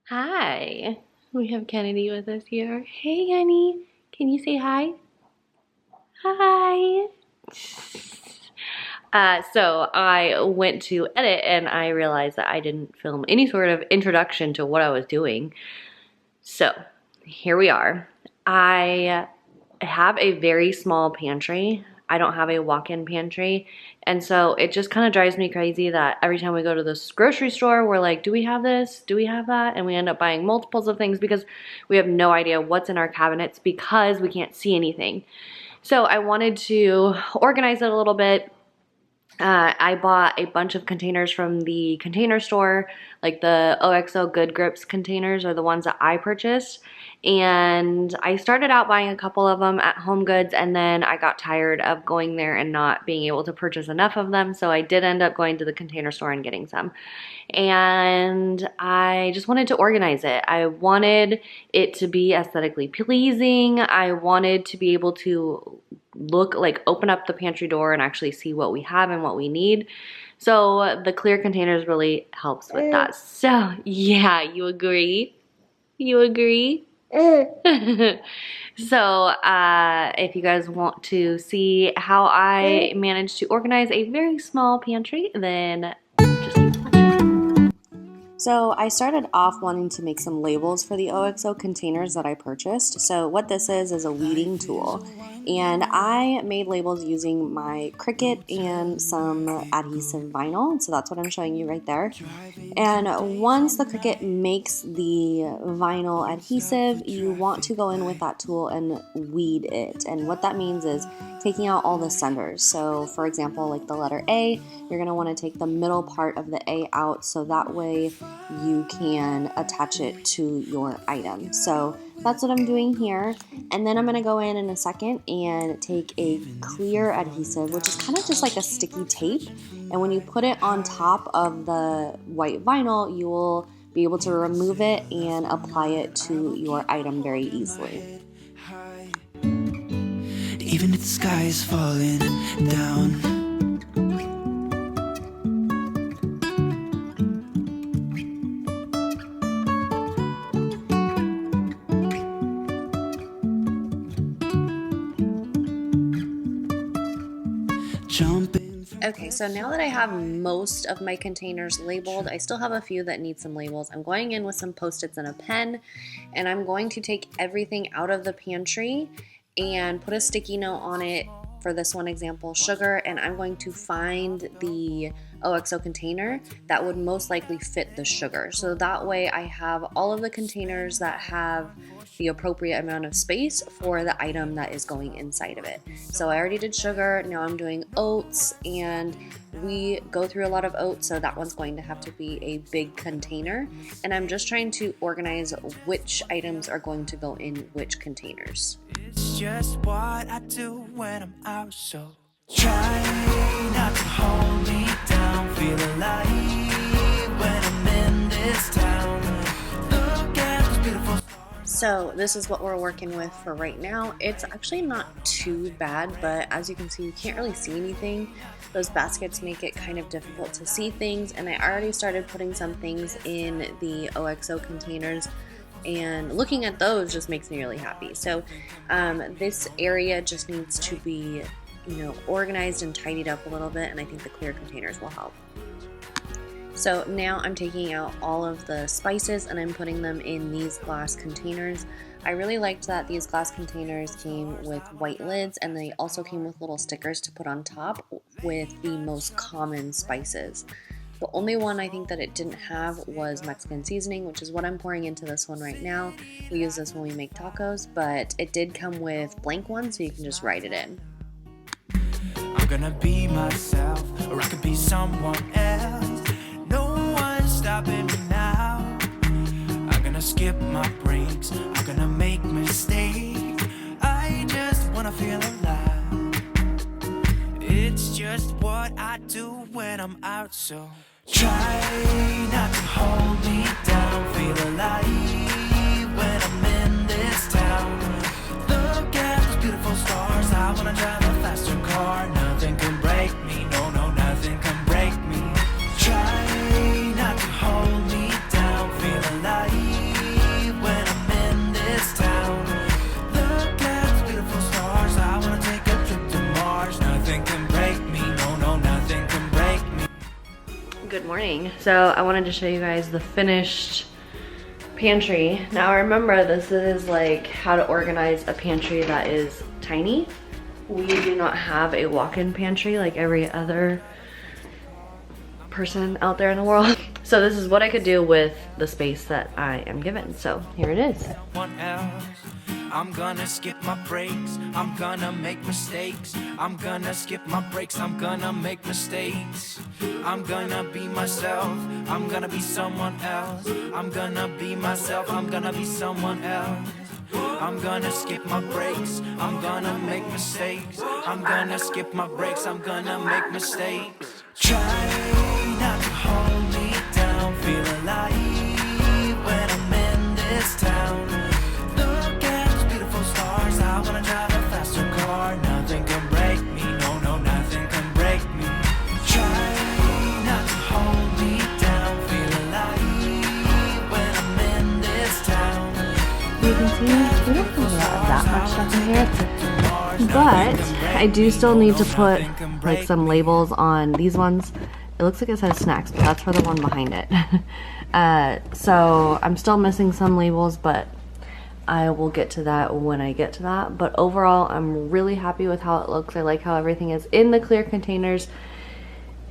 Hi, we have Kennedy with us here. Hey, honey, can you say hi? Hi. So I went to edit and I realized that I didn't film any sort of introduction to what I was doing. So here we are. I have a very small pantry. I don't have a walk-in pantry. And so it just kind of drives me crazy that every time we go to this grocery store, we're like, do we have this? Do we have that? And we end up buying multiples of things because we have no idea what's in our cabinets because we can't see anything. So I wanted to organize it a little bit. I bought a bunch of containers from the container store, like the OXO Good Grips containers are the ones that I purchased. And I started out buying a couple of them at Home Goods, and then I got tired of going there and not being able to purchase enough of them. So I did end up going to the container store and getting some. And I just wanted to organize it. I wanted it to be aesthetically pleasing. I wanted to be able to open up the pantry door and actually see what we have and what we need. So the clear containers really helps with that. So yeah, you agree? You agree? So if you guys want to see how I managed to organize a very small pantry, then just keep watching. So I started off wanting to make some labels for the OXO containers that I purchased. So what this is a weeding tool. And I made labels using my Cricut and some adhesive vinyl. So that's what I'm showing you right there. And once the Cricut makes the vinyl adhesive, you want to go in with that tool and weed it. And what that means is taking out all the centers. So for example, like the letter A, you're going to want to take the middle part of the A out so that way you can attach it to your item. So that's what I'm doing here. And then I'm going to go in a second and take a clear adhesive, which is kind of just like a sticky tape. And when you put it on top of the white vinyl, you will be able to remove it and apply it to your item very easily. Even if the sky is falling down. Okay, so now that I have most of my containers labeled, I still have a few that need some labels. I'm going in with some Post-its and a pen, and I'm going to take everything out of the pantry and put a sticky note on it. For this one example, sugar, and I'm going to find the OXO container that would most likely fit the sugar. So that way I have all of the containers that have the appropriate amount of space for the item that is going inside of it. So I already did sugar, now I'm doing oats, and we go through a lot of oats, so that one's going to have to be a big container. And I'm just trying to organize which items are going to go in which containers. It's just what I do when I'm out, so try not to hold me down. Feel alive when I'm in this town. Look at those beautiful. So this is what we're working with for right now. It's actually not too bad, but as you can see, you can't really see anything. Those baskets make it kind of difficult to see things, and I already started putting some things in the OXO containers, and looking at those just makes me really happy. So this area just needs to be, organized and tidied up a little bit, and I think the clear containers will help. So now I'm taking out all of the spices and I'm putting them in these glass containers. I really liked that these glass containers came with white lids, and they also came with little stickers to put on top with the most common spices. The only one I think that it didn't have was Mexican seasoning, which is what I'm pouring into this one right now. We use this when we make tacos, but it did come with blank ones, so you can just write it in. I'm gonna be myself, or I could be someone else. No one's stopping me now. I'm gonna skip my breaks, I'm gonna make mistakes. I just wanna feel alive. It's just what I do when I'm out, so try not to hold me down. Feel alive when I'm in this town. Look at those beautiful stars. I wanna drive a faster car. Nothing can break me. No, nothing can break me. Try not to hold me down. Feel alive morning. So I wanted to show you guys the finished pantry. Now remember, this is like how to organize a pantry that is tiny. We do not have a walk-in pantry like every other person out there in the world. So this is what I could do with the space that I am given. So here it is. I'm gonna skip my breaks, I'm gonna make mistakes. I'm gonna skip my breaks, I'm gonna make mistakes. I'm gonna be myself, I'm gonna be someone else. I'm gonna be myself, I'm gonna be someone else. I'm gonna skip my breaks, I'm gonna make mistakes. I'm gonna skip my breaks, I'm gonna make mistakes. Try not to hold me down, feel alive when I'm in this town. Look at those beautiful stars, I wanna drive a faster car. Nothing can break me, no, no, nothing can break me. Try not to hold me down, feel alive when I'm in this town. You can see we don't have that much stuff in here. But I do still need to put like some labels on these ones. It looks like it says snacks, but that's for the one behind it. So I'm still missing some labels, but I will get to that when I get to that. But overall, I'm really happy with how it looks. I like how everything is in the clear containers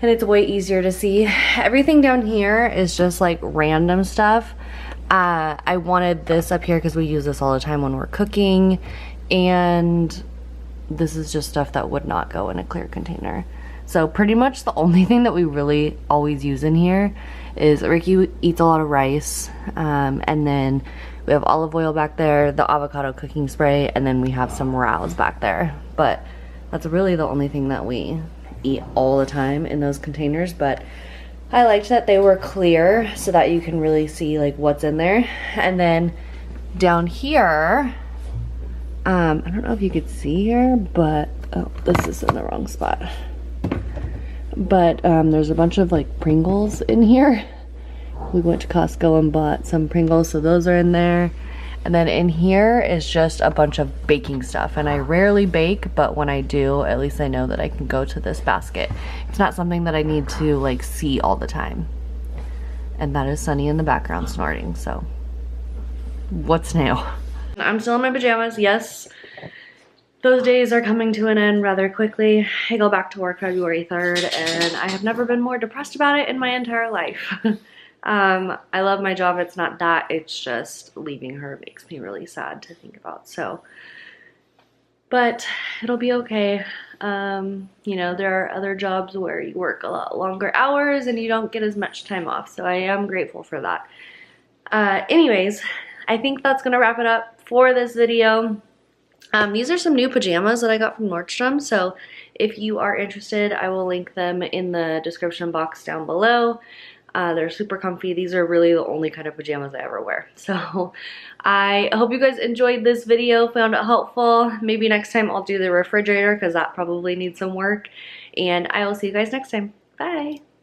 and it's way easier to see. Everything down here is just like random stuff. I wanted this up here because we use this all the time when we're cooking, and this is just stuff that would not go in a clear container. So pretty much the only thing that we really always use in here is Ricky eats a lot of rice, and then we have olive oil back there, the avocado cooking spray, and then we have some rouse back there. But that's really the only thing that we eat all the time in those containers. But I liked that they were clear so that you can really see like what's in there. And then down here, I don't know if you could see here, but oh, this is in the wrong spot. But there's a bunch of like Pringles in here. We went to Costco and bought some Pringles, so those are in there. And then in here is just a bunch of baking stuff. And I rarely bake, but when I do, at least I know that I can go to this basket. It's not something that I need to like see all the time. And that is Sunny in the background snorting, so what's new? I'm still in my pajamas, yes. Those days are coming to an end rather quickly. I go back to work February 3rd, and I have never been more depressed about it in my entire life. I love my job, it's not that, it's just leaving her makes me really sad to think about, so. But it'll be okay. You know, there are other jobs where you work a lot longer hours and you don't get as much time off, so I am grateful for that. Anyways, I think that's gonna wrap it up for this video. These are some new pajamas that I got from Nordstrom, so if you are interested, I will link them in the description box down below. They're super comfy. These are really the only kind of pajamas I ever wear. So I hope you guys enjoyed this video, found it helpful. Maybe next time I'll do the refrigerator because that probably needs some work. And I will see you guys next time. Bye.